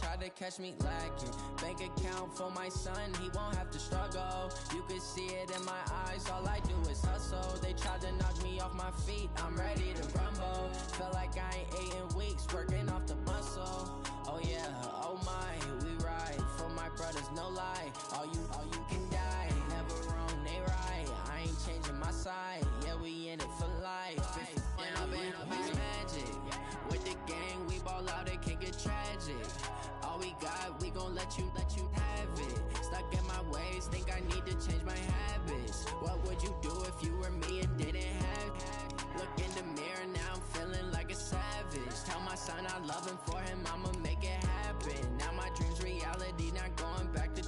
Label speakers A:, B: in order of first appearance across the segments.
A: tried to catch me lacking. Bank account for my son, he won't have to struggle. You can see it in my eyes, all I do is hustle. They tried to knock me off my feet, I'm ready to rumble. Felt like I ain't ate in weeks, working off the muscle. Oh yeah, oh my, we ride for my brothers, no lie. All you can die, never wrong, they right. I ain't changing my side, yeah, we in it for life. And I've been magic. With the gang, we ball out, it can get tragic. All we got, we gon' let you have it. Stuck in my ways, think I need to change my habits. What would you do if you were me and didn't have it? Look in the mirror, now I'm feeling like a savage. Tell my son I love him, for him I'ma make it happen. Now my dream's reality, not going back to.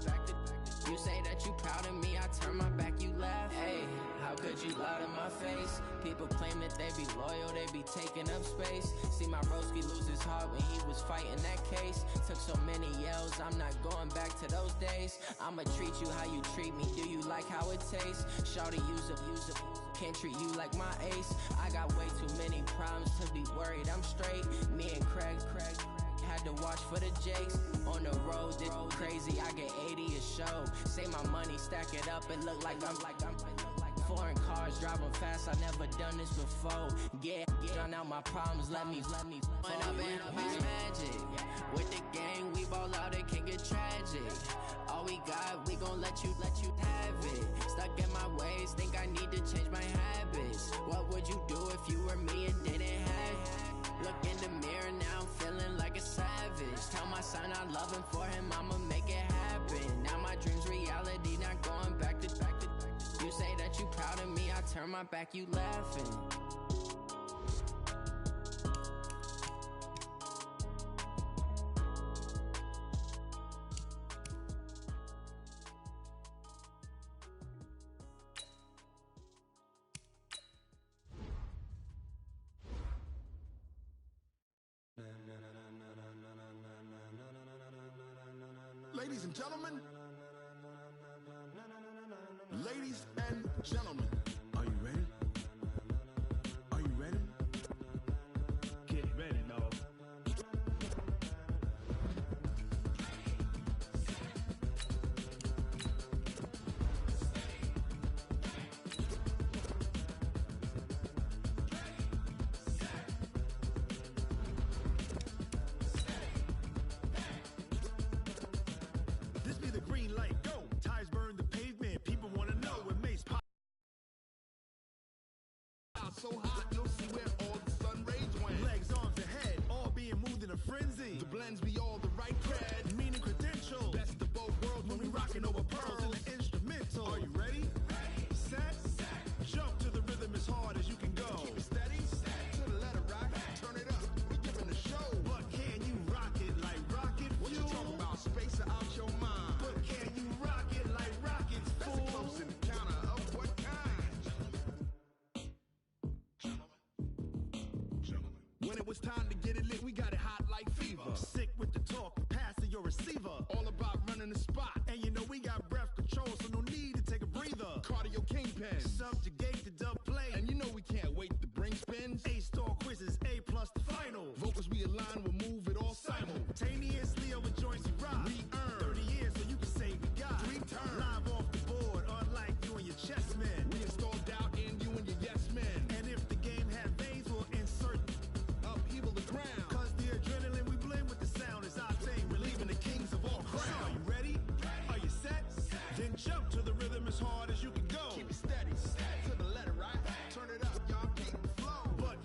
A: You say that you proud of me, I turn my back, you laugh. Hey, how could you lie to my face? People claim that they be loyal, they be taking up space. See my broski lose his heart when he was fighting that case. Took so many yells, I'm not going back to those days. I'ma treat you how you treat me, do you like how it tastes? Shawty, use up, can't treat you like my ace. I got way too many problems to be worried, I'm straight. Me and Craig had to watch for the Jakes. On the road, this crazy, I get 80 a show. Say my money, stack it up, it look like I'm foreign cars, driving fast, I never done this before. Yeah, drown out my problems, let me When I've been magic. With the gang, we ball out, it can get tragic. All we got, we gon' let you have it. Stuck in my ways, think I need to change my habits. What would you do if you were me and didn't have it? Look in the mirror, now I'm feeling like a savage. Tell my son I love him, for him I'ma make it happen. Now my dream's reality, not going back to. You say that you proud of me, I turn my back, you laughing.
B: Ladies and gentlemen, ladies and gentlemen, are you ready? Are you ready? Get ready, dog. This be the green light, go. Tires burn the pavement, people wanna know when Mace pop. So hot, you'll see where all the sun rays went. Legs, arms, and head, all being moved in a frenzy. The blends be all the right cred, meaning credentials. Best of both worlds when we rockin' over pearls in the instrumental. Are you ready? Set, jump to the rhythm as hard as you can go. Keep it steady, to the letter right, turn it up, we giving the show. But can you rock it like rocket fuel? What you talking about, space or out your mind? But can you rock it like rockets, fool? That's a close encounter of what kind? Gentlemen. When it was time to get it lit, we got it hot like fever. Sick with the talk, pass to your receiver. All about running the spot, and you know we got breath control, so no need to take a breather. Cardio kingpin, subjugate the dub play, and you know we can't wait to bring spins. A-star quizzes, A+ the final. Vocals we align, we'll move it all simultaneously over joints we rock. We earn 30 years, so you can say we got 3 turns. Live off the board, unlike you and your chess men. We install doubt in you and your yes men. And if the game had veins, we'll insert upheaval the ground. Cause the adrenaline we blend with the sound is our thing, relieving the kings of all crowns. So are you ready? Are you set? Then jump to the rhythm as hard as you can go. Keep it steady, to the letter right. Turn it up, y'all, keep the flow. But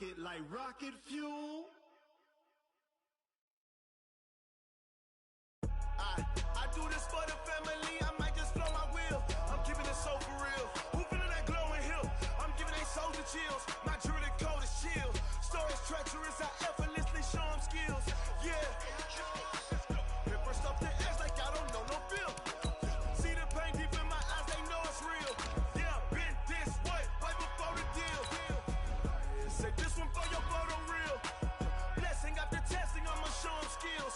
B: it like rocket fuel. I do this for the family. I might just blow my wheel. I'm keeping it so for real. Who feeling that glowing hill? I'm giving they soldier chills. My jewelry cold as chill. Stories treacherous. I effortlessly show them skills. Yeah. Paper stuff the edge like I don't know no feel. See the pain deep in my eyes. They know it's real. Yeah, been this way right before the deal. Say this one for your photo real. Blessing after testing. I'ma show them skills.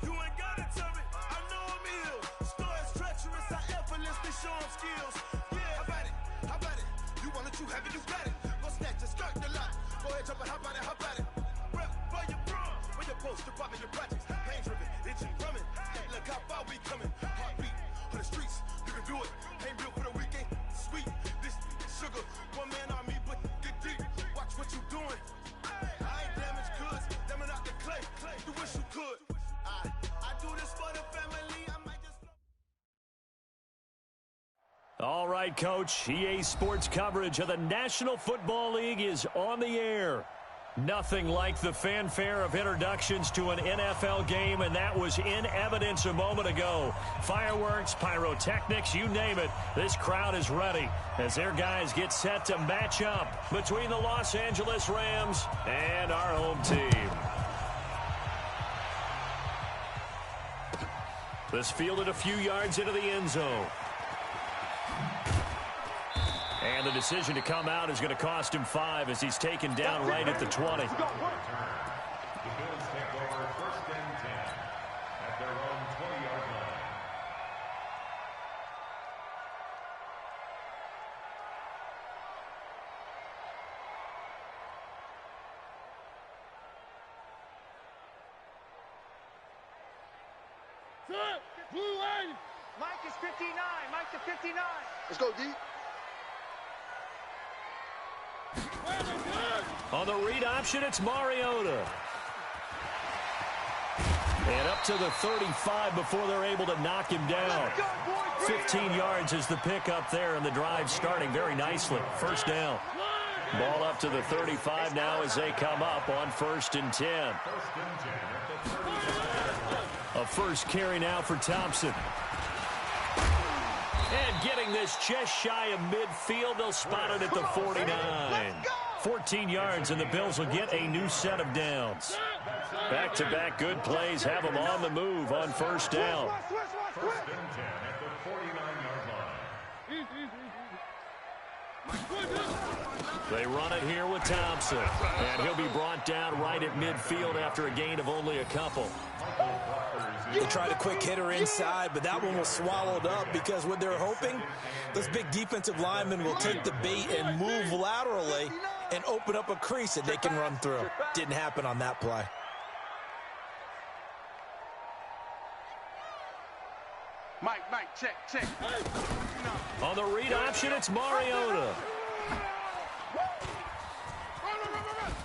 B: You ain't gotta tell me. I know I'm ill. Stories treacherous. I effortlessly show them skills. Yeah, how about it? How about it? You want it, you have it, you got it. Go snatch it, skirt the lot. Go ahead, jump it, how about it? How about it? Rep for your bro. When your poster popping your projects. Pain driven, itching, drumming. Look how far we coming. Heartbeat on the streets. You can do it. Ain't built for the weekend. Sweet. This sugar. One man on me, but get deep. Watch what you doing. I ain't damaged goods. Damn it out the clay. You wish you could. I do this for the family. I might just.
C: All right, Coach. EA Sports coverage of the National Football League is on the air. Nothing like the fanfare of introductions to an NFL game, and that was in evidence a moment ago. Fireworks, pyrotechnics, you name it. This crowd is ready as their guys get set to match up between the Los Angeles Rams and our home team. This fielded a few yards into the end zone. And the decision to come out is going to cost him 5 as he's taken down right at the 20.
D: The Bills take over 1st and 10 at their own 20-yard line.
E: Mike is 59. Mike to 59.
F: Let's go, D.
C: On the read option, it's Mariota. And up to the 35 before they're able to knock him down. 15 yards is the pickup there, and the drive starting very nicely. 1st down. Ball up to the 35 now as they come up on 1st and 10. A first carry now for Thompson. And getting this just shy of midfield, they'll spot it at the 49. 14 yards, and the Bills will get a new set of downs. Back-to-back good plays have them on the move on 1st down.
D: 1st and 10 at the 49-yard line.
C: They run it here with Thompson. And he'll be brought down right at midfield after a gain of only a couple.
G: They tried a quick hitter inside, but that one was swallowed up because what they're hoping, those big defensive linemen will take the bait and move laterally and open up a crease that they can run through. Didn't happen on that play.
E: Mike, check.
C: On the read option, it's Mariota.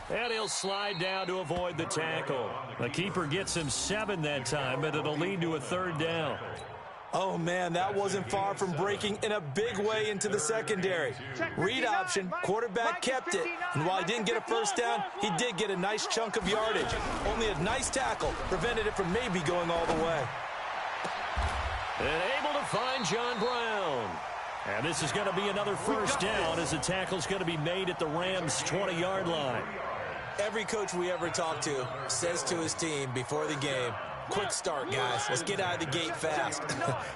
C: And he'll slide down to avoid the tackle. The keeper gets him 7 that time, but it'll lead to a 3rd down.
G: Oh, man, that wasn't far from breaking in a big way into the secondary. Read option, quarterback kept it. And while he didn't get a 1st down, he did get a nice chunk of yardage. Only a nice tackle prevented it from maybe going all the way.
C: And able to find John Brown. And this is going to be another 1st down as the tackle's going to be made at the Rams' 20-yard line.
G: Every coach we ever talk to says to his team before the game, quick start, guys. Let's get out of the gate fast.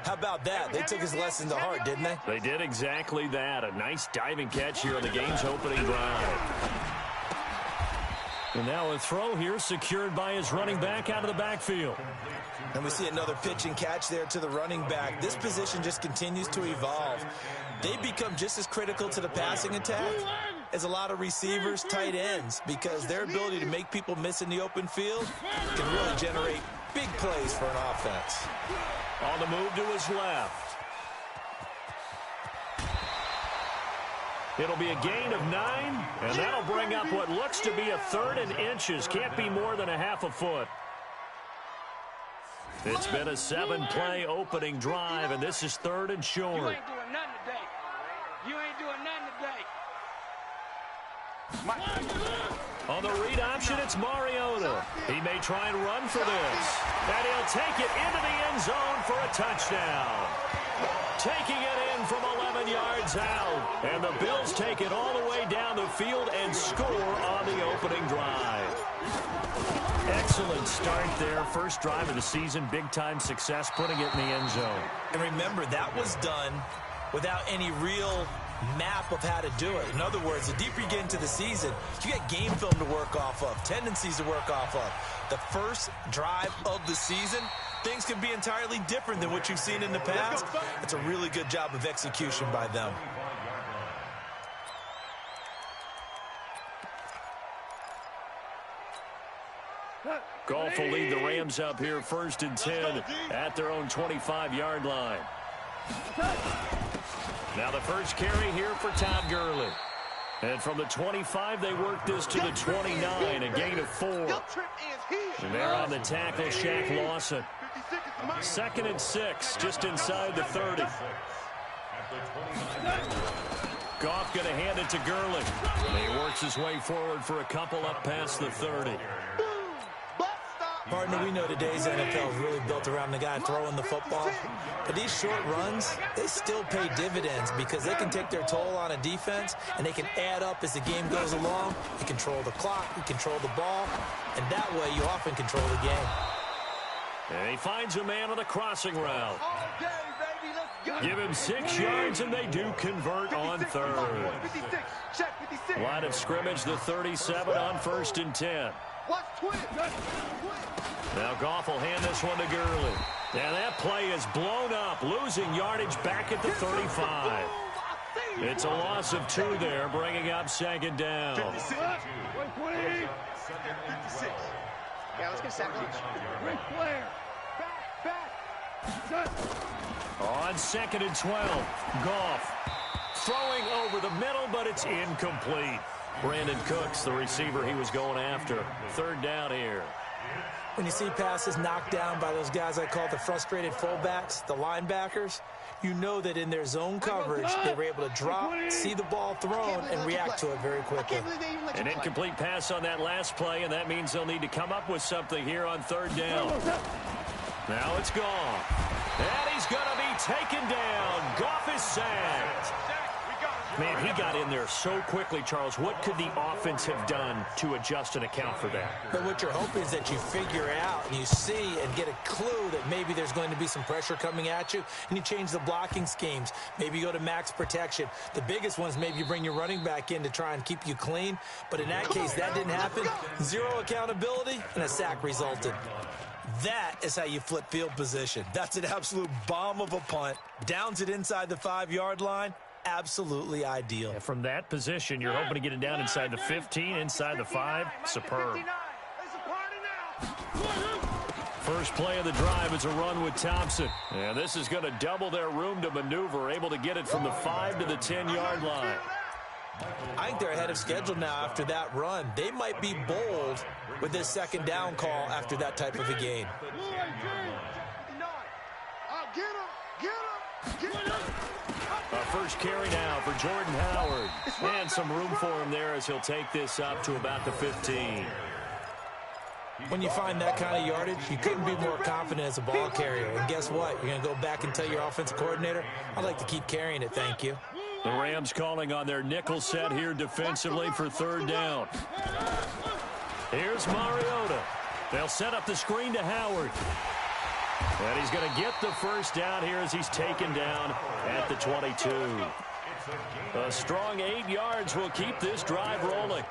G: How about that? They took his lesson to heart, didn't they?
C: They did exactly that. A nice diving catch here on the game's opening drive. And now a throw here secured by his running back out of the backfield.
G: And we see another pitch and catch there to the running back. This position just continues to evolve. They become just as critical to the passing attack as a lot of receivers, tight ends, because their ability to make people miss in the open field can really generate big plays for an offense.
C: On the move to his left. It'll be a gain of 9, and that'll bring up what looks to be a 3rd and inches. Can't be more than a half a foot. It's been a 7-play opening drive, and this is 3rd and short.
E: You ain't doing nothing today. You ain't doing nothing today.
C: On the read option, it's Mariota. He may try and run for this. And he'll take it into the end zone for a touchdown. Taking it in from 11 yards out. And the Bills take it all the way down the field and score on the opening drive. Excellent start there. First drive of the season. Big-time success putting it in the end zone.
G: And remember, that was done without any real map of how to do it. In other words, the deeper you get into the season, you get game film to work off of, tendencies to work off of. The first drive of the season, things can be entirely different than what you've seen in the past. It's a really good job of execution by them.
C: Goff will lead the Rams up here 1st and 10 at their own 25-yard line. Now the first carry here for Todd Gurley. And from the 25, they work this to the 29, a gain of 4. And there on the tackle, Shaq Lawson. 2nd and 6, just inside the 30. Goff going to hand it to Gurley. And he works his way forward for a couple up past the 30.
G: Partner, we know today's NFL is really built around the guy throwing the football. But these short runs, they still pay dividends because they can take their toll on a defense and they can add up as the game goes along. You control the clock, you control the ball, and that way you often control the game.
C: And he finds a man on the crossing route. Give him 6 yards, and they do convert on 3rd. Line of scrimmage, the 37 on 1st and 10. Now Goff will hand this one to Gurley. And that play is blown up, losing yardage back at the 35. It's a loss of 2 there, bringing up 2nd down.
E: Yeah, let's get sack lunch.
C: On 2nd and 12, Goff throwing over the middle, but it's incomplete. Brandon Cooks, the receiver he was going after. 3rd down here.
G: When you see passes knocked down by those guys I call the frustrated fullbacks, the linebackers, you know that in their zone coverage, they were able to drop, see the ball thrown, and react to it very quickly.
C: An incomplete pass on that last play, and that means they'll need to come up with something here on 3rd down. Now it's Goff. And he's going to be taken down. Goff is sacked. Man, he got in there so quickly, Charles. What could the offense have done to adjust and account for that?
G: But what you're hoping is that you figure out and you see and get a clue that maybe there's going to be some pressure coming at you, and you change the blocking schemes. Maybe you go to max protection. The biggest ones, maybe you bring your running back in to try and keep you clean. But in that case, that didn't happen. 0 accountability, and a sack resulted. That is how you flip field position. That's an absolute bomb of a punt. Downs it inside the 5-yard line. Absolutely ideal.
C: And from that position, you're hoping to get it down inside the 15, inside the 5. Superb. First play of the drive is a run with Thompson. And this is going to double their room to maneuver, able to get it from the 5 to the 10-yard line.
G: I think they're ahead of schedule now after that run. They might be bold with this 2nd down call after that type of a gain.
C: First carry now for Jordan Howard. And some room for him there as he'll take this up to about the 15.
G: When you find that kind of yardage, you couldn't be more confident as a ball carrier. And guess what? You're going to go back and tell your offensive coordinator, I'd like to keep carrying it, thank you.
C: The Rams calling on their nickel set here defensively for 3rd down. Here's Mariota. They'll set up the screen to Howard. And he's going to get the 1st down here as he's taken down at the 22. A strong 8 yards will keep this drive rolling.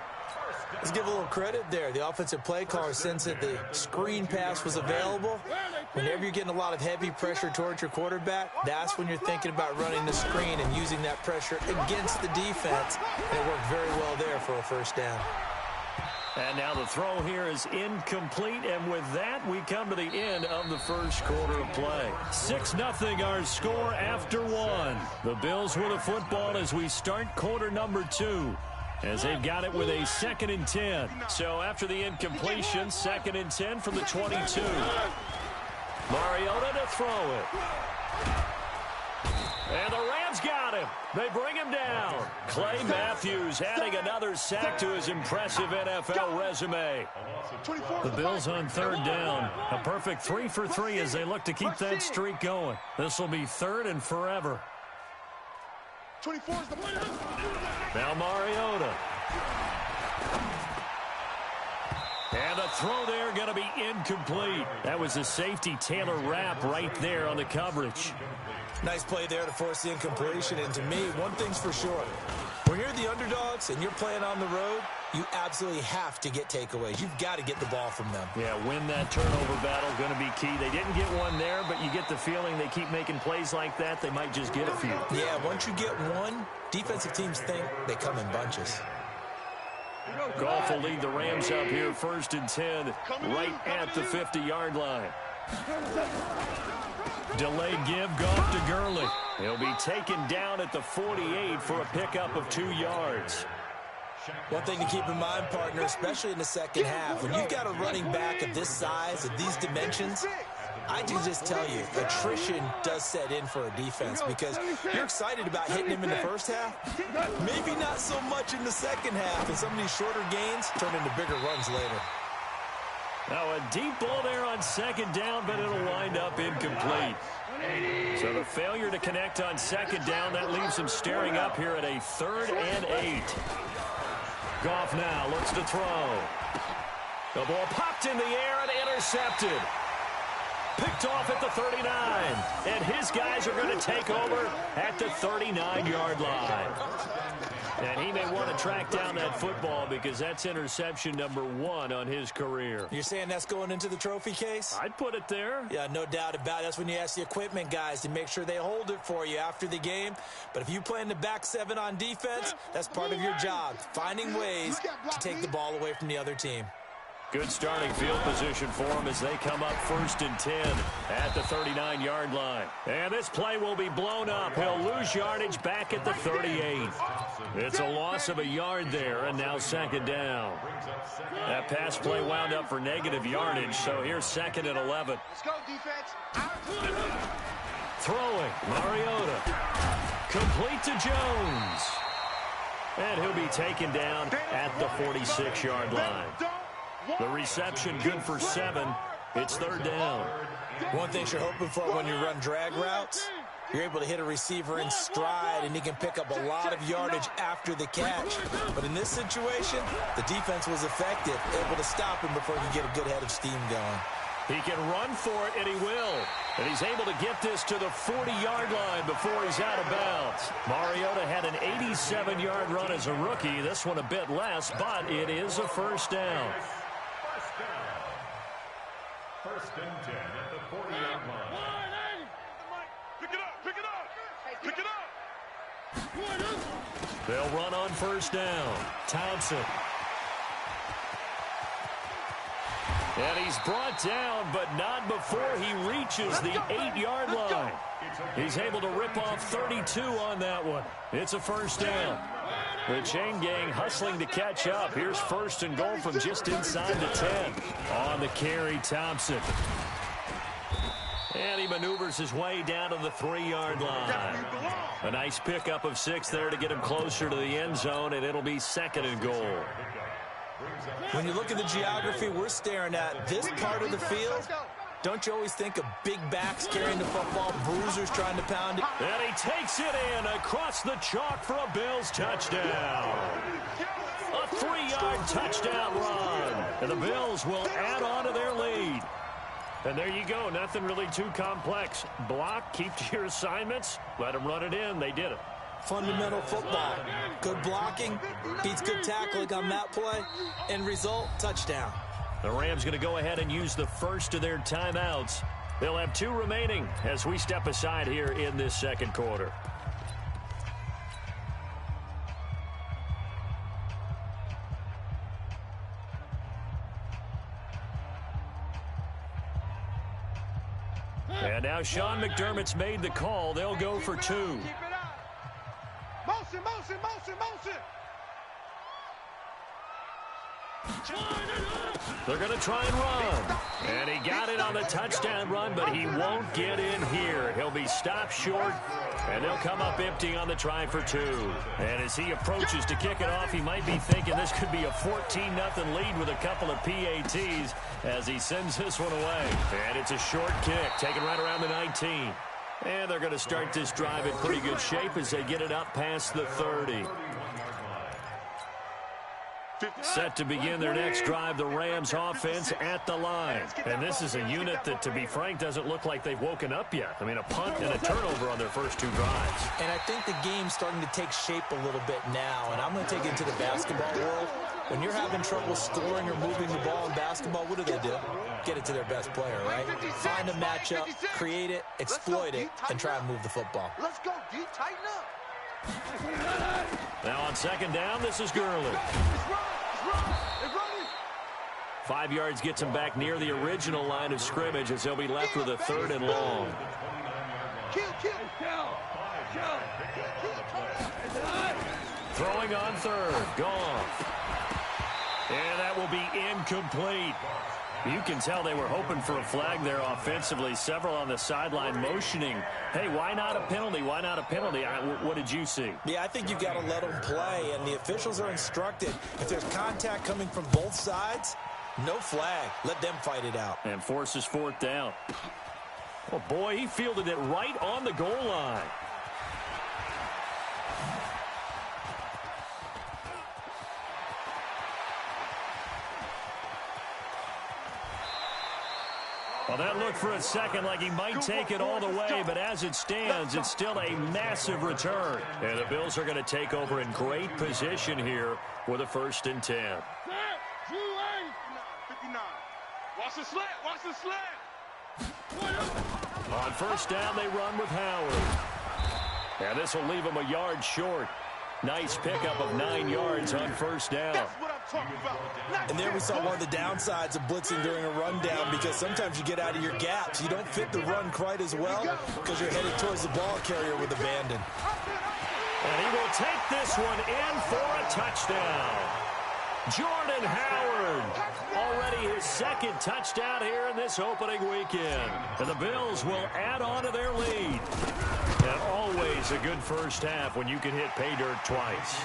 G: Let's give a little credit there. The offensive play caller, since that the screen pass was available, whenever you're getting a lot of heavy pressure towards your quarterback, that's when you're thinking about running the screen and using that pressure against the defense. And it worked very well there for a 1st down.
C: And now the throw here is incomplete, and with that, we come to the end of the first quarter of play. 6-0 our score after 1. The Bills with the football as we start quarter number 2, as they've got it with a 2nd and 10. So after the incompletion, 2nd and 10 from the 22. Mariota to throw it. And the Rams got him. They bring him down. Clay Matthews adding another sack to his impressive NFL resume. The Bills on third down. A perfect 3 for 3 as they look to keep that streak going. This will be third and forever.
B: 24 is the winner.
C: Now Mariota. And the throw there going to be incomplete. That was a safety Taylor Rapp right there on the coverage.
G: Nice play there to force the incompletion. And to me, one thing's for sure. When you're the underdogs and you're playing on the road, you absolutely have to get takeaways. You've got to get the ball from them.
C: Yeah, win that turnover battle, going to be key. They didn't get one there, but you get the feeling they keep making plays like that, they might just get a few.
G: Yeah, once you get one, defensive teams think they come in bunches.
C: Goff will lead the Rams up here, 1st and 10, right at the 50-yard line. Delayed give, Goff to Gurley. He'll be taken down at the 48 for a pickup of 2 yards.
G: One thing to keep in mind, partner, especially in the second half, when you've got a running back of this size, of these dimensions, I can just tell you, attrition does set in for a defense because you're excited about hitting him in the first half. Maybe not so much in the second half, and some of these shorter gains turn into bigger runs later.
C: Now a deep ball there on second down, but it'll wind up incomplete. So the failure to connect on second down, that leaves him staring up here at a 3rd and 8. Goff now looks to throw. The ball popped in the air and intercepted. Picked off at the 39. And his guys are going to take over at the 39-yard line. And he may want to track down that football because that's interception number 1 on his career.
G: You're saying that's going into the trophy case?
C: I'd put it there.
G: Yeah, no doubt about it. That's when you ask the equipment guys to make sure they hold it for you after the game. But if you play in the back 7 on defense, that's part of your job, finding ways to take the ball away from the other team.
C: Good starting field position for him as they come up 1st and 10 at the 39-yard line. And this play will be blown up. He'll lose yardage back at the 38. It's a loss of a yard there, and now 2nd down. That pass play wound up for negative yardage, so here's 2nd and 11.
E: Let's go, defense.
C: Throwing, Mariota. Complete to Jones. And he'll be taken down at the 46-yard line. The reception good for 7. It's 3rd down.
G: One thing you're hoping for when you run drag routes, you're able to hit a receiver in stride, and he can pick up a lot of yardage after the catch. But in this situation, the defense was effective, able to stop him before he could get a good head of steam going.
C: He can run for it, and he will. And he's able to get this to the 40-yard line before he's out of bounds. Mariota had an 87-yard run as a rookie. This one a bit less, but it is a 1st down.
D: 1st and 10 at the 40-yard line.
B: Pick it up, pick it up, pick it up.
C: They'll run on 1st down. Thompson. And he's brought down, but not before he reaches the 8-yard line. He's able to rip off 32 on that one. It's a 1st down. The chain gang hustling to catch up. Here's 1st and goal from just inside the 10. On the carry, Thompson. And he maneuvers his way down to the 3-yard line. A nice pickup of 6 there to get him closer to the end zone, and it'll be 2nd and goal.
G: When you look at the geography we're staring at, this part of the field, don't you always think of big backs carrying the football, bruisers trying to pound it?
C: And he takes it in across the chalk for a Bills touchdown. A 3-yard touchdown run. And the Bills will add on to their lead. And there you go. Nothing really too complex. Block, keep to your assignments, let them run it in. They did it.
G: Fundamental football. Good blocking, beats good tackling on that play. End result, touchdown.
C: The Rams going to go ahead and use the first of their timeouts. They'll have 2 remaining as we step aside here in this 2nd quarter. And now Sean McDermott's made the call. They'll go for 2.
E: Keep it up. Motion, motion, motion, motion.
C: They're going to try and run. And he got it on the touchdown run, but he won't get in here. He'll be stopped short, and they'll come up empty on the try for 2. And as he approaches to kick it off, he might be thinking this could be a 14-0 lead with a couple of PATs as he sends this one away. And it's a short kick, taken right around the 19. And they're going to start this drive in pretty good shape as they get it up past the 30. Set to begin their next drive, the Rams offense at the line. And this is a unit that, to be frank, doesn't look like they've woken up yet. I mean, a punt and a turnover on their first 2 drives.
G: And I think the game's starting to take shape a little bit now. And I'm going to take it into the basketball world. When you're having trouble scoring or moving the ball in basketball, what do? Get it to their best player, right? Find a matchup, create it, exploit it, and try and move the football.
E: Let's go, D. Tighten up.
C: Now on second down, this is Gurley. 5 yards gets him back near the original line of scrimmage as they'll be left with a 3rd and long. Throwing on 3rd. Goff. And that will be incomplete. You can tell they were hoping for a flag there offensively. Several on the sideline motioning, hey, why not a penalty? Why not a penalty? What did you see?
G: Yeah, I think you've got to let them play, and the officials are instructed. If there's contact coming from both sides, no flag. Let them fight it out.
C: And forces 4th down. Oh, boy, he fielded it right on the goal line. Well, that looked for a second like he might take it all the way, but as it stands, it's still a massive return. And the Bills are going to take over in great position here with a 1st and 10.
E: 59. Watch the slant. Watch the slant.
C: On 1st down, they run with Howard. And this will leave him a yard short. Nice pickup of 9 yards on 1st down.
E: That's what I'm talking about.
G: And there we saw one of the downsides of blitzing during a rundown, because sometimes you get out of your gaps. You don't fit the run quite as well because you're headed towards the ball carrier with abandon.
C: And he will take this one in for a touchdown. Jordan Howard, already his 2nd touchdown here in this opening weekend. And the Bills will add on to their lead. And always a good first half when you can hit pay dirt twice.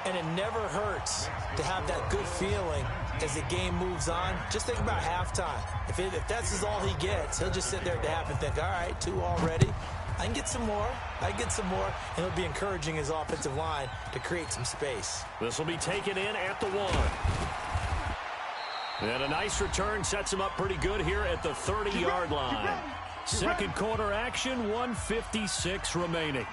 G: And it never hurts to have that good feeling as the game moves on. Just think about halftime. If that's all he gets, he'll just sit there at the half and think, all right, 2 already. I can get some more. I can get some more. And he'll be encouraging his offensive line to create some space.
C: This will be taken in at the 1. And a nice return sets him up pretty good here at the 30-yard line. 2nd quarter action, 1:56 remaining.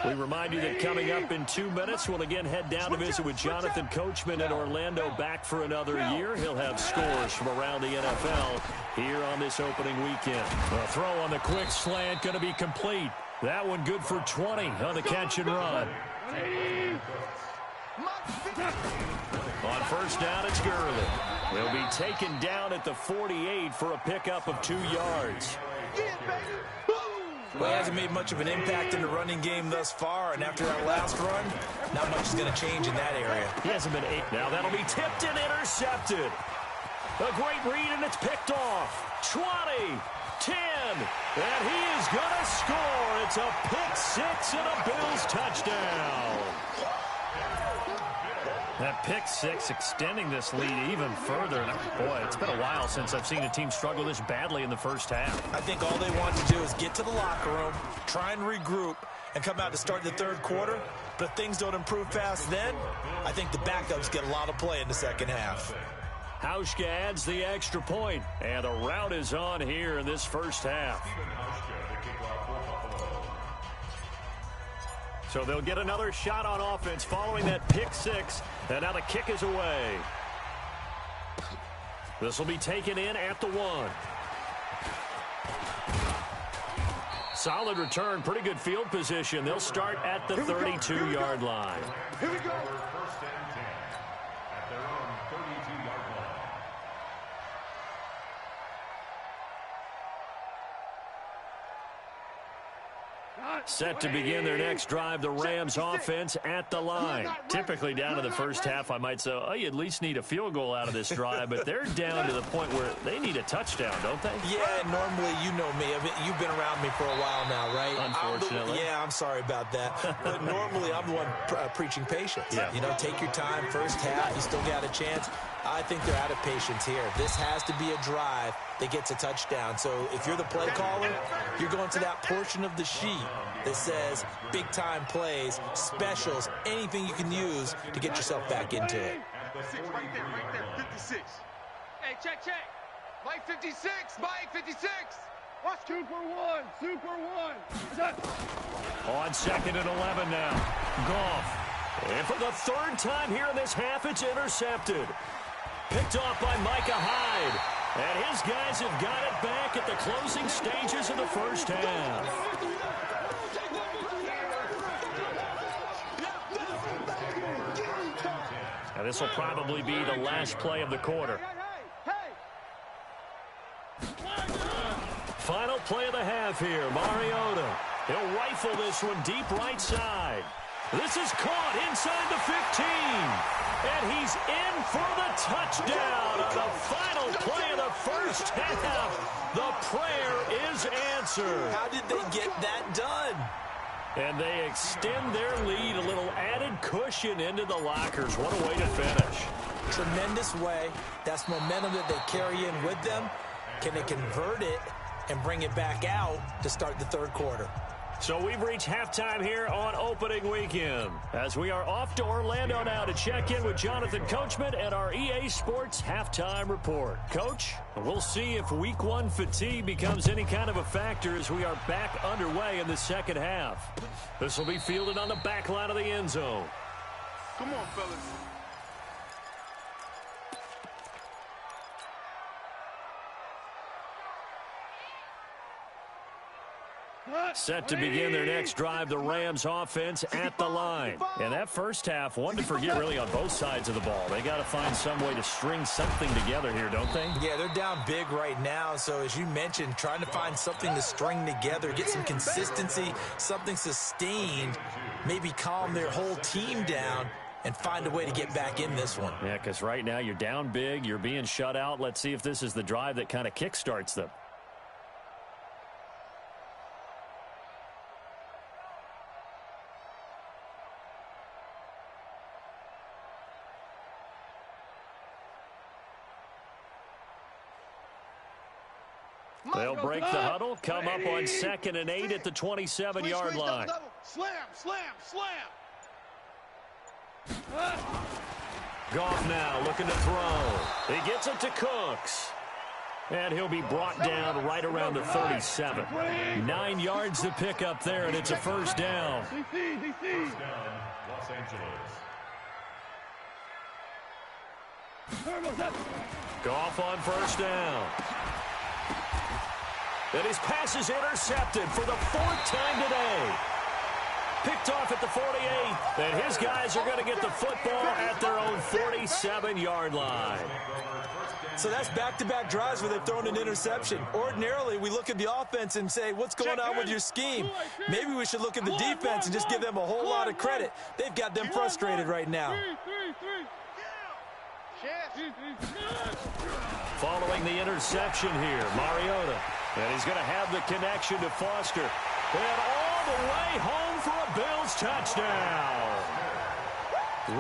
C: We remind you that coming up in 2 minutes, we'll again head down to visit with Jonathan Coachman in Orlando, back for another year. He'll have scores from around the NFL here on this opening weekend. A throw on the quick slant going to be complete. That one good for 20 on the catch and run. On 1st down, it's Gurley. They'll be taken down at the 48 for a pickup of 2 yards.
G: Well, he hasn't made much of an impact in the running game thus far, and after that last run, not much is going to change in that area.
C: He hasn't been able. Now that'll be tipped and intercepted. A great read, and it's picked off. 20, 10, and he is going to score. It's a pick 6 and a Bills touchdown. That pick 6 extending this lead even further. Boy, it's been a while since I've seen a team struggle this badly in the first half.
G: I think all they want to do is get to the locker room, try and regroup, and come out to start the 3rd quarter. But if things don't improve fast then, I think the backups get a lot of play in the 2nd half.
C: Hauschka adds the extra point, and the rout is on here in this first half. So they'll get another shot on offense following that pick 6, and now the kick is away. This will be taken in at the 1. Solid return, pretty good field position. They'll start at the 32-yard line.
E: Here we go.
C: Set to begin their next drive, the Rams offense at the line. Typically down to the first half, I might say, oh, you at least need a field goal out of this drive, but they're down to the point where they need a touchdown, don't they?
G: Yeah, normally, you know me. I mean, you've been around me for a while now, right?
C: Unfortunately.
G: I'm sorry about that. But normally, I'm the one preaching patience.
C: Yeah.
G: You know, take your time, first half, you still got a chance. I think they're out of patience here. This has to be a drive that gets a touchdown. So if you're the play caller, you're going to that portion of the sheet that says big-time plays, specials, anything you can use to get yourself back into it.
E: Right there, 56. Hey, check. Mike 56, Mike 56. Watch. Super one.
C: On 2nd and 11 now. Goff. And for the third time here in this half, it's intercepted. Picked off by Micah Hyde. And his guys have got it back at the closing stages of the first half. Now this will probably be the last play of the quarter. Final play of the half here. Mariota. He'll rifle this one deep right side. This is caught inside the 15. And he's in for the touchdown on the final play of the first half. The prayer is answered.
G: How did they get that done?
C: And they extend their lead, a little added cushion into the lockers. What a way to finish.
G: Tremendous way. That's momentum that they carry in with them. Can they convert it and bring it back out to start the third quarter?
C: So we've reached halftime here on opening weekend, as we are off to Orlando now to check in with Jonathan Coachman and our EA Sports Halftime Report. Coach, we'll see if Week 1 fatigue becomes any kind of a factor as we are back underway in the second half. This will be fielded on the back line of the end zone.
E: Come on, fellas.
C: Set to begin their next drive, the Rams offense at the line. And that first half, one to forget really on both sides of the ball. They got to find some way to string something together here, don't they?
G: Yeah, they're down big right now. So as you mentioned, trying to find something to string together, get some consistency, something sustained, maybe calm their whole team down and find a way to get back in this one.
C: Yeah, because right now you're down big, you're being shut out. Let's see if this is the drive that kind of kickstarts them. They'll break the huddle, come up on 2nd and 8 at the 27-yard line.
E: Slam.
C: Goff now looking to throw. He gets it to Cooks. And he'll be brought down right around the 37. 9 yards to pick up there, and it's a first down.
D: First down, Los Angeles.
C: Goff on first down. And his pass is intercepted for the 4th time today. Picked off at the 48. And his guys are going to get the football at their own 47-yard line.
G: So that's back-to-back drives where they've thrown an interception. Ordinarily, we look at the offense and say, what's going on with your scheme? Maybe we should look at the defense and just give them a whole lot of credit. They've got them frustrated right now.
C: Following the interception here, Mariota. And he's going to have the connection to Foster. And all the way home for a Bills touchdown.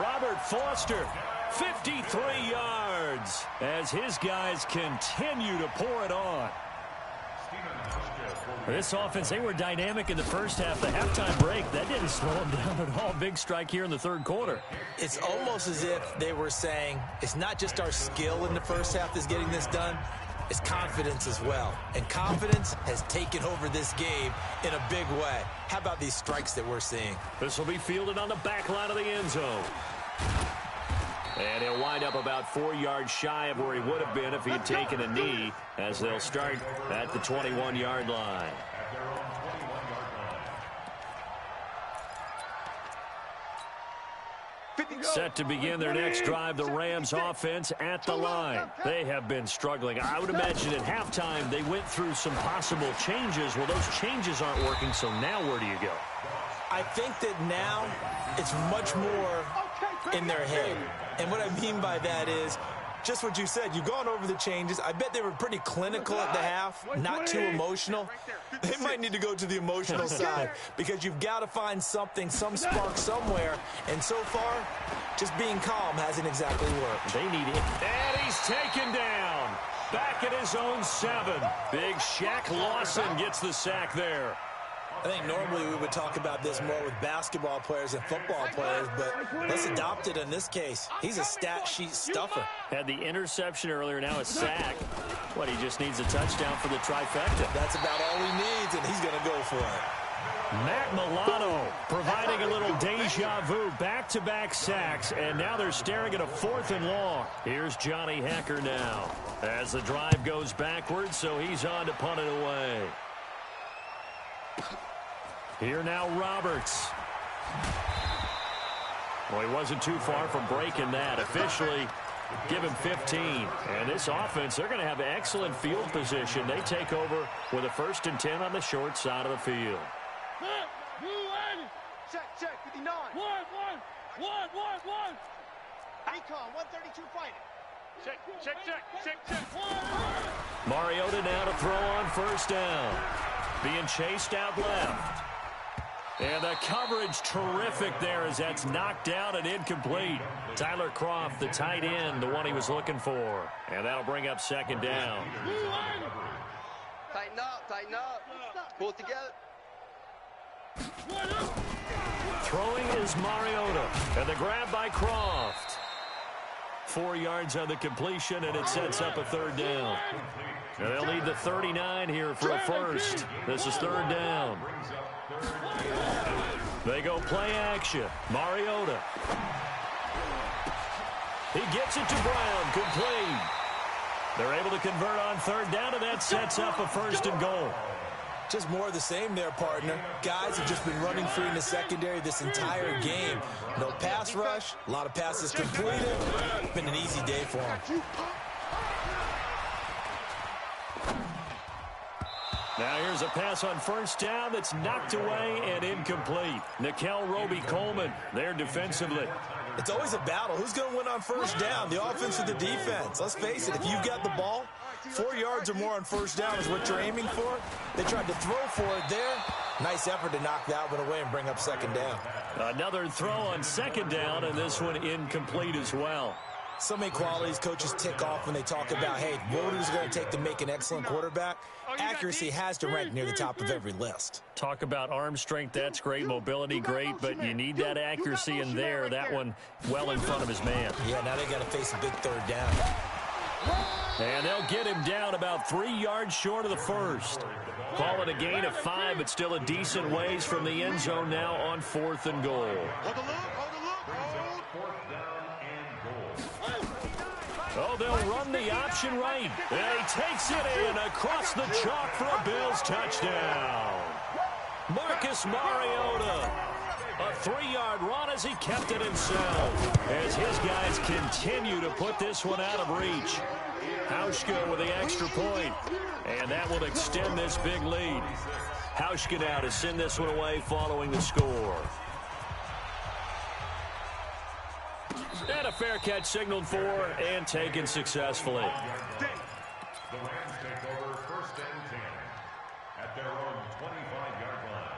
C: Robert Foster, 53 yards, as his guys continue to pour it on. This offense, they were dynamic in the first half. The halftime break, that didn't slow them down at all. Big strike here in the third quarter.
G: It's almost as if they were saying, it's not just our skill in the first half that's getting this done, it's confidence as well. And confidence has taken over this game in a big way. How about these strikes that we're seeing?
C: This will be fielded on the back line of the end zone. And he'll wind up about 4 yards shy of where he would have been if he had taken a knee, as they'll start at the 21-yard line. Set to begin their next drive, the Rams offense at the line. They have been struggling. I would imagine at halftime they went through some possible changes. Well, those changes aren't working, so now where do you go?
G: I think that now it's much more in their head. And what I mean by that is just what you said. You've gone over the changes. I bet they were pretty clinical at the half, not too emotional. They might need to go to the emotional side because you've got to find something, some spark somewhere. And so far, just being calm hasn't exactly worked.
C: They need it. And he's taken down. Back at his own 7. Big Shaq Lawson gets the sack there.
G: I think normally we would talk about this more with basketball players and football players, but let's adopt it in this case. He's a stat sheet stuffer.
C: Had the interception earlier, now a sack. What, he just needs a touchdown for the trifecta.
G: That's about all he needs, and he's going to go for it.
C: Matt Milano providing a little deja vu, back-to-back sacks, and now they're staring at a 4th and long. Here's Johnny Hecker now as the drive goes backwards, so he's on to punt it away. Here now Roberts. Well, he wasn't too far from breaking that. Officially, give him 15. And this offense, they're going to have excellent field position. They take over with a 1st and 10 on the short side of the field.
E: Check, 59. One. Recon, 132 fighting. Check.
C: Mariota now to throw on 1st down. Being chased out left. And the coverage terrific there as that's knocked down and incomplete. Tyler Croft, the tight end, the one he was looking for. And that'll bring up 2nd down.
E: Tighten up. Pull it together.
C: Throwing is Mariota. And the grab by Croft. 4 yards on the completion, and it sets up a 3rd down. And they'll need the 39 here for a 1st. This is 3rd down. They go play action. Mariota. He gets it to Brown. Complete. They're able to convert on 3rd down, and that sets up a 1st and goal.
G: Just more of the same there, partner. Guys have just been running free in the secondary this entire game. No pass rush, a lot of passes completed. Been an easy day for them.
C: Now here's a pass on 1st down that's knocked away and incomplete. Nickel Roby-Coleman there defensively.
G: It's always a battle. Who's going to win on 1st down, the offense or the defense? Let's face it, if you've got the ball, 4 yards or more on 1st down is what you're aiming for. They tried to throw for it there. Nice effort to knock that one away and bring up 2nd down.
C: Another throw on 2nd down, and this one incomplete as well.
G: So many qualities coaches tick off when they talk about, hey, what is it going to take to make an excellent quarterback? Accuracy has to rank near the top of every list.
C: Talk about arm strength, that's great. Mobility, great, but you need that accuracy in there. That one well in front of his man.
G: Yeah, now they got to face a big 3rd down.
C: And they'll get him down about 3 yards short of the 1st. Call it a gain of 5, but still a decent ways from the end zone now on 4th and goal.
E: Hold the look.
C: Oh, they'll run the option right. And he takes it in across the chalk for a Bills touchdown. Marcus Mariota. A 3-yard run as he kept it himself. As his guys continue to put this one out of reach. Hauschka with the extra point. And that will extend this big lead. Hauschka now to send this one away following the score. And a fair catch signaled for and taken successfully.
D: The Rams take over 1st and 10 at their own 25-yard line.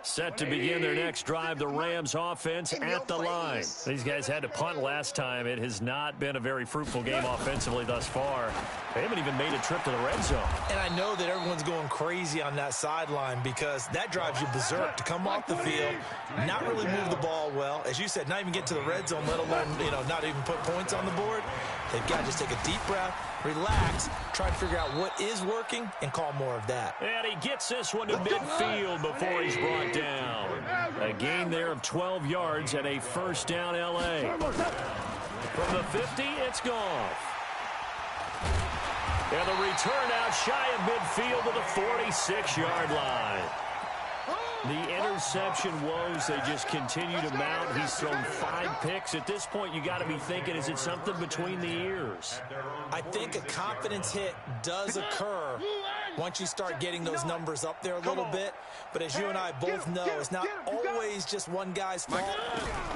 C: Set to begin their next drive, the Rams offense at the line. These guys had to punt last time. It has not been a very fruitful game offensively thus far. They haven't even made a trip to the red zone.
G: And I know that everyone's going crazy on that sideline because that drives you berserk to come off the field, not really move the ball well. As you said, not even get to the red zone, let alone, not even put points on the board. They've got to just take a deep breath, relax, try to figure out what is working, and call more of that.
C: And he gets this one to midfield before he's brought down. A gain there of 12 yards and a 1st down L.A. From the 50, it's Goff. And the return out shy of midfield to the 46-yard line. The interception woes, they just continue to mount. He's thrown 5 picks. At this point, you got to be thinking, is it something between the ears?
G: I think a confidence hit does occur once you start getting those numbers up there a little bit. But as you and I both know, it's not always just one guy's fault.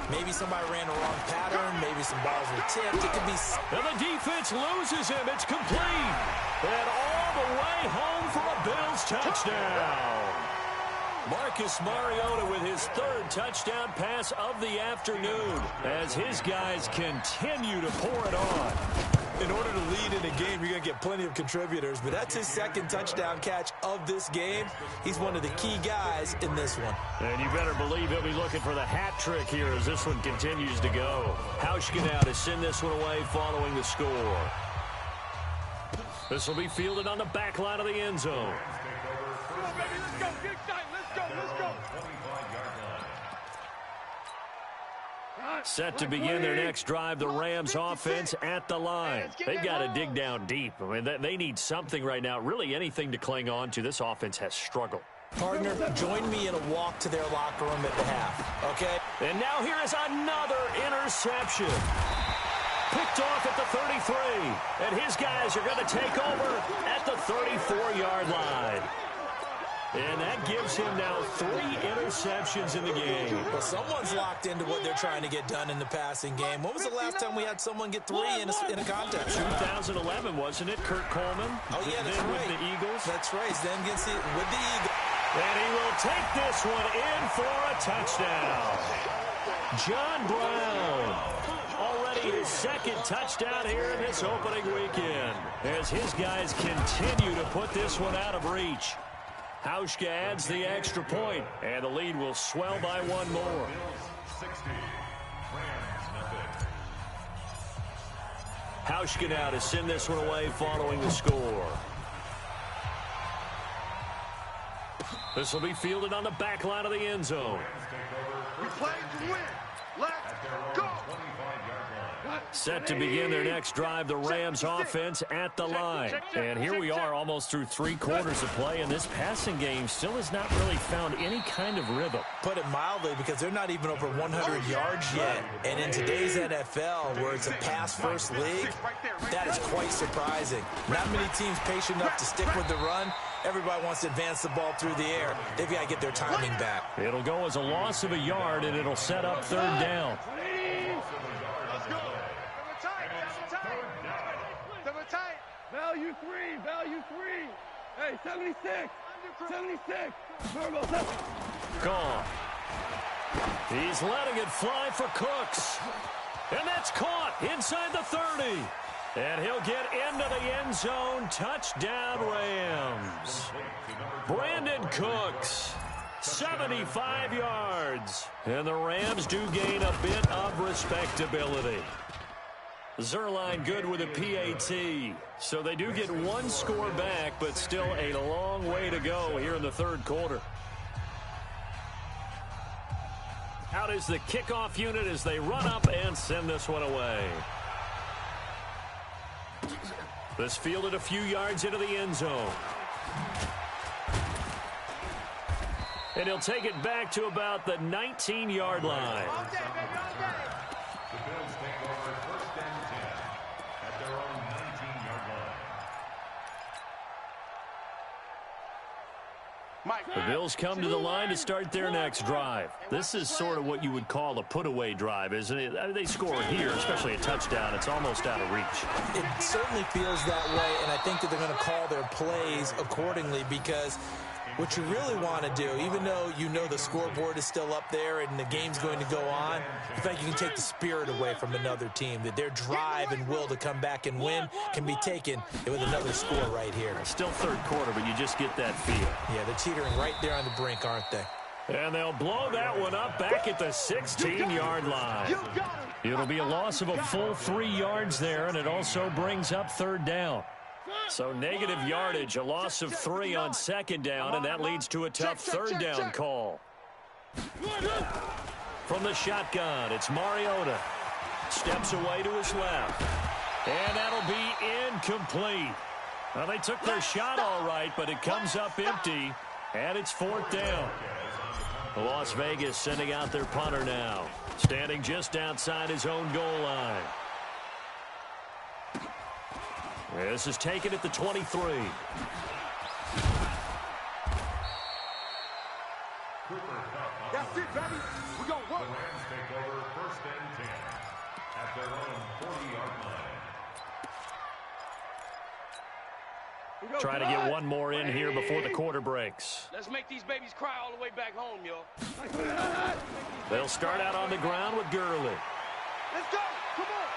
G: Maybe somebody ran a wrong pattern. Maybe some balls were tipped. It could be...
C: And the defense loses him. It's complete. And all the way home for a Bills touchdown. Marcus Mariota with his 3rd touchdown pass of the afternoon as his guys continue to pour it on.
G: In order to lead in a game, you're going to get plenty of contributors, but that's his 2nd touchdown catch of this game. He's one of the key guys in this one.
C: And you better believe he'll be looking for the hat trick here as this one continues to go. Hauschka now to send this one away following the score. This will be fielded on the back line of the end zone.
E: Come on, baby, let's go. Get excited. Let's go.
C: Set to begin their next drive, the Rams offense at the line. They've got to dig down deep. I mean, they need something right now, really anything to cling on to. This offense has struggled.
G: Partner, join me in a walk to their locker room at the half, okay?
C: And now here is another interception. Picked off at the 33. And his guys are going to take over at the 34-yard line. And that gives him now 3 interceptions in the game.
G: Well, someone's locked into what they're trying to get done in the passing game. When was the last time we had someone get 3 in a contest?
C: 2011, wasn't it? Kurt Coleman.
G: Oh, yeah, that's right.
C: With the Eagles.
G: That's right. Then against with the Eagles.
C: And he will take this one in for a touchdown. John Brown. Already his 2nd touchdown here in this opening weekend. As his guys continue to put this one out of reach. Hauschka adds the extra point, and the lead will swell by 1 more. Hauschka now to send this one away following the score. This will be fielded on the back line of the end zone.
E: We play to win. Let's go.
C: Set to begin their next drive, the Rams offense at the line. And here we are almost through 3 quarters of play, and this passing game still has not really found any kind of rhythm.
G: Put it mildly, because they're not even over 100 yards yet. And in today's NFL, where it's a pass-first league, that is quite surprising. Not many teams patient enough to stick with the run. Everybody wants to advance the ball through the air. They've got to get their timing back.
C: It'll go as a loss of a yard, and it'll set up 3rd down.
E: Value 3. Hey, 76.
C: Gone. He's letting it fly for Cooks. And that's caught inside the 30. And he'll get into the end zone. Touchdown, Rams. Brandon Cooks, 75 yards. And the Rams do gain a bit of respectability. Zerline good with a PAT. So they do get 1 score back, but still a long way to go here in the 3rd quarter. Out is the kickoff unit as they run up and send this one away. This fielded a few yards into the end zone. And he'll take it back to about the 19-yard line.
E: All day, baby, all day.
D: The Bills take over 1st and 10 at their own 19-yard line.
C: The Bills come to the line to start their next drive. This is sort of what you would call a put-away drive, isn't it? I mean, they score here, especially a touchdown. It's almost out of reach.
G: It certainly feels that way, and I think that they're going to call their plays accordingly, because what you really want to do, even though you know the scoreboard is still up there and the game's going to go on, in fact, you can take the spirit away from another team, that their drive and will to come back and win can be taken with another score right here.
C: Still 3rd quarter, but you just get that feel.
G: Yeah, they're teetering right there on the brink, aren't they?
C: And they'll blow that one up back at the 16-yard line. It'll be a loss of a full 3 yards there, and it also brings up 3rd down. So negative yardage, a loss of 3 on 2nd down, and that leads to a tough 3rd down call. From the shotgun, it's Mariota. Steps away to his left. And that'll be incomplete. Well, they took their shot all right, but it comes up empty, and it's 4th down. Las Vegas sending out their punter now. Standing just outside his own goal line. This is taken at the 23.
E: That's it, baby. We're going to work.
D: The Rams take over 1st and 10 at their own 40-yard line.
C: Try to get one more in here before the quarter breaks.
F: Let's make these babies cry all the way back home, yo.
C: They'll start out on the ground with Gurley.
E: Let's go. Come on.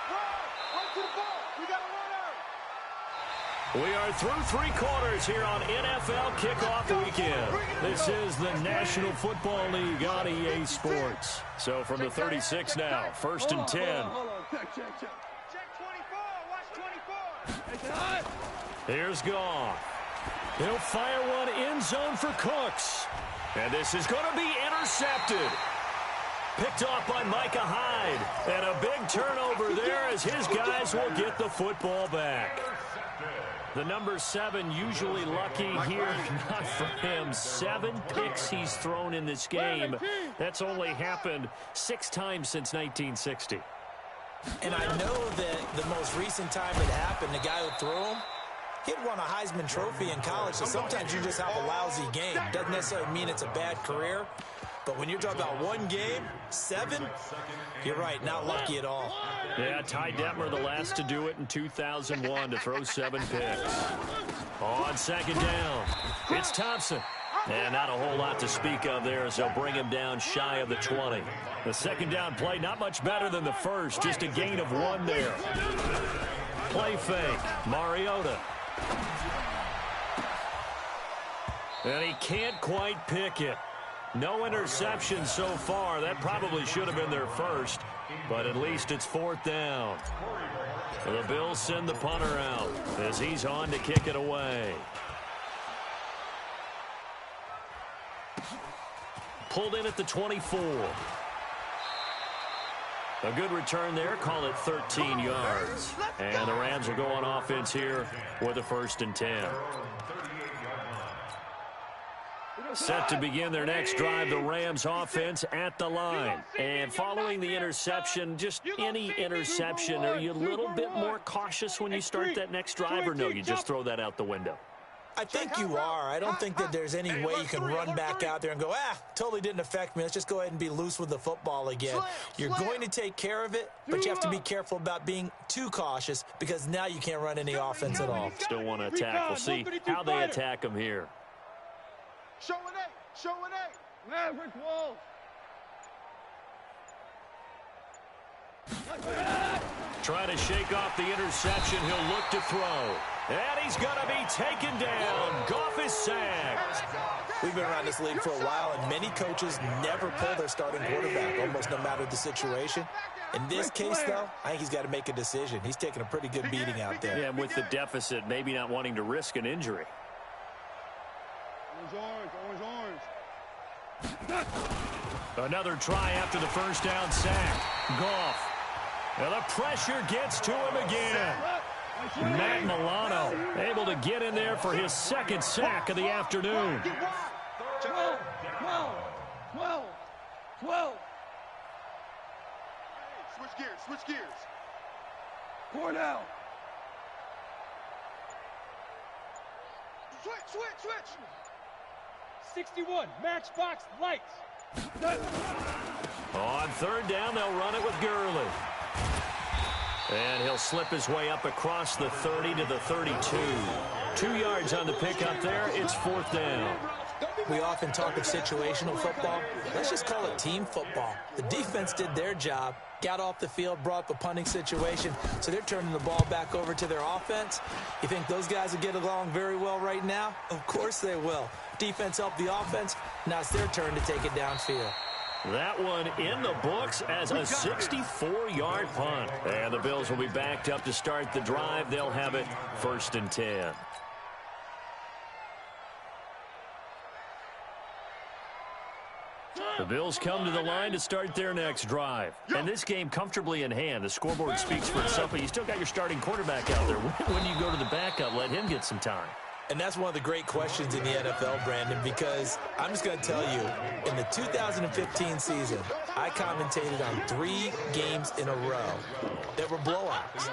E: Run to the ball. We got a runner.
C: We are through 3 quarters here on NFL Kickoff Weekend. This is the National Football League on EA Sports. So from the 36 now, 1st and 10.
E: Hold on. Check 24. Watch 24.
C: Here's Goff. He'll fire one end zone for Cooks. And this is going to be intercepted. Picked off by Micah Hyde. And a big turnover there as his guys will get the football back. The number 7 usually lucky here. Not for him. 7 picks he's thrown in this game. That's only happened 6 times since 1960.
G: And I know that the most recent time it happened, the guy who threw him, he'd won a Heisman Trophy in college, so sometimes you just have a lousy game. Doesn't necessarily mean it's a bad career, but when you're talking about one game, 7, you're right, not lucky at all.
C: Yeah, Ty Detmer, the last to do it in 2001, to throw 7 picks. On 2nd down, it's Thompson. And not a whole lot to speak of there as they'll bring him down shy of the 20. The 2nd down play, not much better than the first, just a gain of 1 there. Play fake, Mariota. And he can't quite pick it. No interception so far. That probably should have been their first, but at least it's 4th down. The Bills send the punter out as he's on to kick it away. Pulled in at the 24. A good return there. Call it 13 yards. And the Rams will go on offense here with a 1st and 10. Set to begin their next drive, the Rams offense at the line. And following the interception, just any interception, are you a little bit more cautious when you start that next drive, or no, you just throw that out the window?
G: I think you are. I don't think that there's any way you can run back out there and go, totally didn't affect me. Let's just go ahead and be loose with the football again. You're going to take care of it, but you have to be careful about being too cautious because now you can't run any offense at all.
C: Still want to attack. We'll see how they attack him here.
E: Show an 8. Show an 8. Maverick Wolf.
C: Trying to shake off the interception. He'll look to throw. And he's going to be taken down. Goff is sacked.
G: We've been around this league for a while, and many coaches never pull their starting quarterback, almost no matter the situation. In this case, though, I think he's got to make a decision. He's taking a pretty good beating out there.
C: Yeah, and with the deficit, maybe not wanting to risk an injury.
E: Orange.
C: Another try after the 1st down sack. Goff. And the pressure gets to him again. Matt Milano able to get in there for his 2nd sack of the afternoon.
E: 12. Switch gears. Cornell. Switch.
F: 61, matchbox lights.
C: On 3rd down, they'll run it with Gurley. And he'll slip his way up across the 30 to the 32. 2 yards on the pickup there. It's 4th down.
G: We often talk of situational football. Let's just call it team football. The defense did their job, got off the field, brought up a punting situation, so they're turning the ball back over to their offense. You think those guys will get along very well right now? Of course they will. Defense helped the offense. Now it's their turn to take it downfield.
C: That one in the books as a 64-yard punt. And the Bills will be backed up to start the drive. They'll have it 1st and 10. The Bills come to the line to start their next drive. And this game comfortably in hand. The scoreboard speaks for itself, but you still got your starting quarterback out there. When you go to the backup, let him get some time.
G: And that's one of the great questions in the NFL, Brandon, because I'm just going to tell you, in the 2015 season, I commentated on 3 games in a row that were blowouts.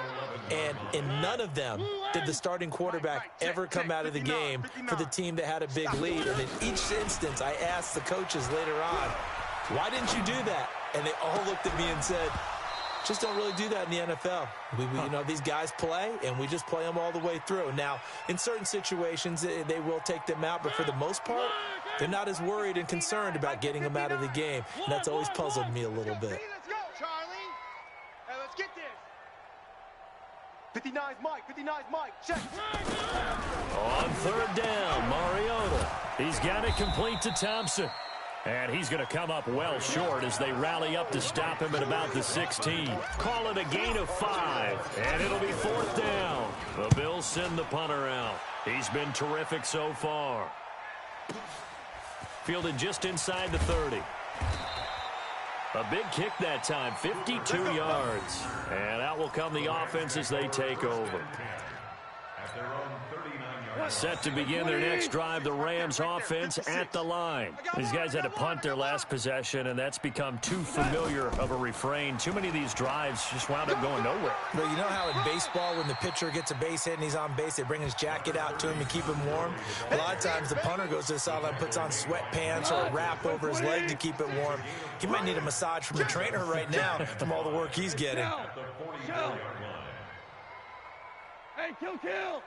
G: And in none of them did the starting quarterback ever come out of the game for the team that had a big lead. And in each instance, I asked the coaches later on, why didn't you do that? And they all looked at me and said, just don't really do that in the NFL. You know, these guys play, and we just play them all the way through. Now, in certain situations, they will take them out, but for the most part, they're not as worried and concerned about getting them out of the game. And that's always puzzled me a little bit.
E: Let's go, Charlie. Hey, let's get this. 59's Mike, 59's Mike. Check.
C: On third down, Mariota. He's got it complete to Thompson. And he's going to come up well short as they rally up to stop him at about the 16. Call it a gain of 5, and it'll be 4th down. The Bills send the punter out. He's been terrific so far. Fielded just inside the 30. A big kick that time, 52 yards. And out will come the offense as they take over. Set to begin their next drive, the Rams offense at the line. These guys had to punt their last possession, and that's become too familiar of a refrain. Too many of these drives just wound up going nowhere.
G: But you know how in baseball, when the pitcher gets a base hit and he's on base, they bring his jacket out to him to keep him warm? A lot of times the punter goes to the sideline, puts on sweatpants or a wrap over his leg to keep it warm. He might need a massage from the trainer right now from all the work he's getting.
F: Hey, kill.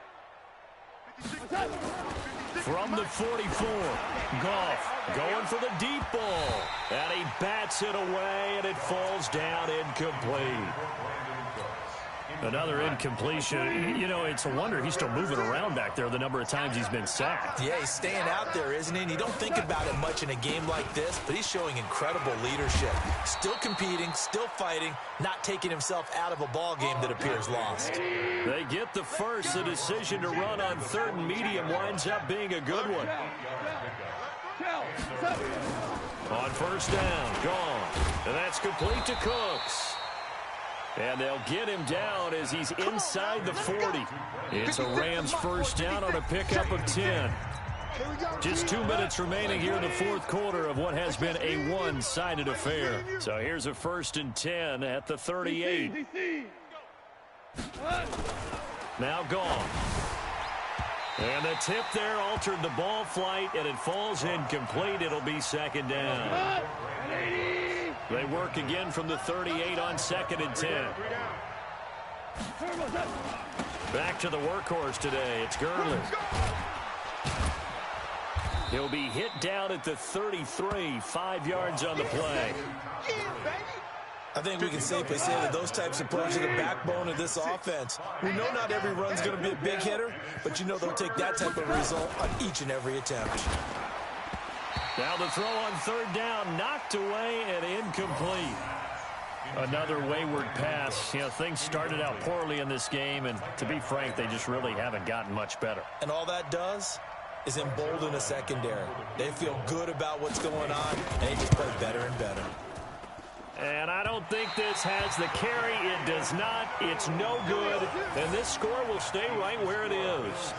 C: From the 44, Goff going for the deep ball. And he bats it away, and it falls down incomplete. Another incompletion. You know, it's a wonder he's still moving around back there the number of times he's been sacked.
G: Yeah, he's staying out there, isn't he? And you don't think about it much in a game like this, but he's showing incredible leadership. Still competing, still fighting, not taking himself out of a ball game that appears lost.
C: They get the first. The decision to run on 3rd and medium winds up being a good one. On 1st down, gone. And that's complete to Cooks. And they'll get him down as he's inside the 40. It's a Rams 1st down on a pickup of 10. Just 2 minutes remaining here in the 4th quarter of what has been a one-sided affair. So here's a 1st and 10 at the 38. Now gone. And the tip there altered the ball flight, and it falls incomplete. It'll be 2nd down. They work again from the 38 on 2nd and 10. Back to the workhorse today. It's Gurley. He'll be hit down at the 33, 5 yards on the play.
G: I think we can safely say that those types of plays are the backbone of this offense. We know not every run's going to be a big hitter, but you know they'll take that type of result on each and every attempt.
C: Now the throw on 3rd down, knocked away and incomplete. Another wayward pass. You know, things started out poorly in this game, and to be frank, they just really haven't gotten much better.
G: And all that does is embolden a secondary. They feel good about what's going on, and they just play better and better.
C: And I don't think this has the carry. It does not. It's no good. And this score will stay right where it is.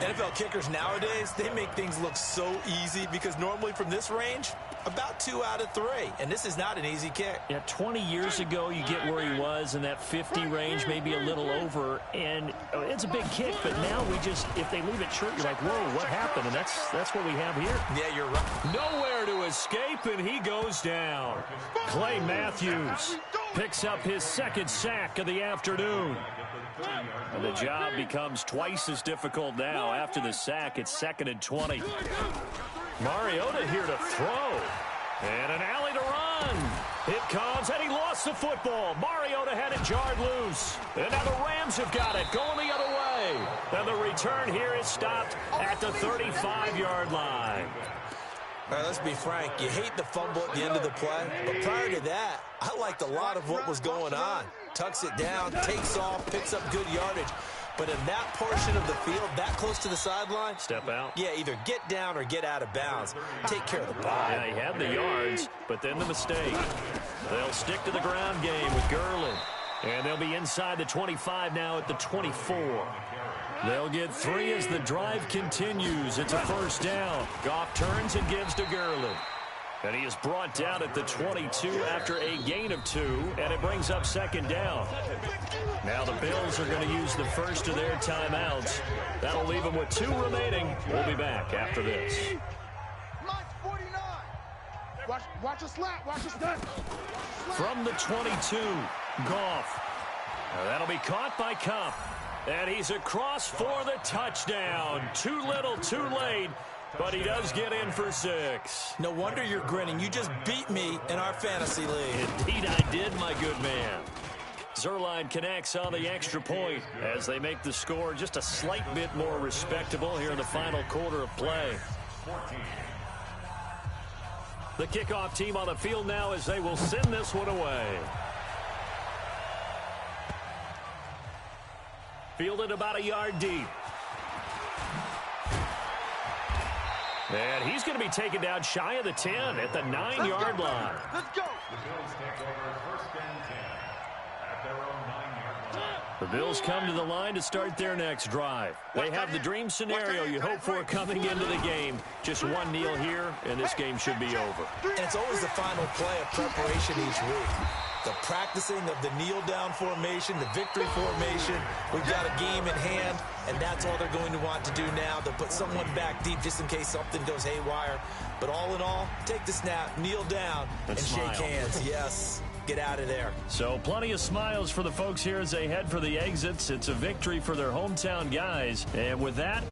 G: NFL kickers nowadays, they make things look so easy because normally from this range, about 2 out of 3. And this is not an easy kick.
C: Yeah, 20 years ago, you get where he was in that 50 range, maybe a little over. And it's a big kick, but now we just, if they leave it short, you're like, whoa, what happened? And that's what we have here.
G: Yeah, you're right.
C: Nowhere to escape, and he goes down. Clay Matthews picks up his 2nd sack of the afternoon. And the job becomes twice as difficult now. After the sack, it's 2nd and 20. Mariota here to throw. And an alley to run. It comes, and he lost the football. Mariota had it jarred loose. And now the Rams have got it, going the other way. And the return here is stopped at the 35-yard line.
G: All right, let's be frank. You hate the fumble at the end of the play, but prior to that, I liked a lot of what was going on. Tucks it down, takes off, picks up good yardage. But in that portion of the field, that close to the sideline,
C: step out.
G: Yeah, either get down or get out of bounds. Take care of the ball.
C: Yeah, he had the yards, but then the mistake. They'll stick to the ground game with Gurley. And they'll be inside the 25 now at the 24. They'll get 3 as the drive continues. It's a first down. Goff turns and gives to Gurley. And he is brought down at the 22 after a gain of 2, and it brings up second down. Now the Bills are going to use the first of their timeouts. That'll leave them with 2 remaining. We'll be back after this.
B: Watch a slap. Watch a slap.
C: From the 22, Goff. Now that'll be caught by Kupp. And he's across for the touchdown. Too little, too late. But he does get in for 6.
G: No wonder you're grinning. You just beat me in our fantasy league.
C: Indeed I did, my good man. Zerline connects on the extra point as they make the score just a slight bit more respectable here in the final quarter of play. The kickoff team on the field now as they will send this one away. Fielded about a yard deep. And he's going to be taken down shy of the 10 at the 9-yard line.
E: Let's go.
D: The Bills take over 1st and 10 at their own 9-yard line.
C: The Bills come to the line to start their next drive. They have the dream scenario you hope for coming into the game. Just one kneel here, and this game should be over.
G: And it's always the final play of preparation each week. The practicing of the kneel-down formation, the victory formation. We've got a game in hand, and that's all they're going to want to do now. They'll put someone back deep just in case something goes haywire. But all in all, take the snap, kneel down, and shake hands. Yes, get out of there.
C: So plenty of smiles for the folks here as they head for the exits. It's a victory for their hometown guys. And with that...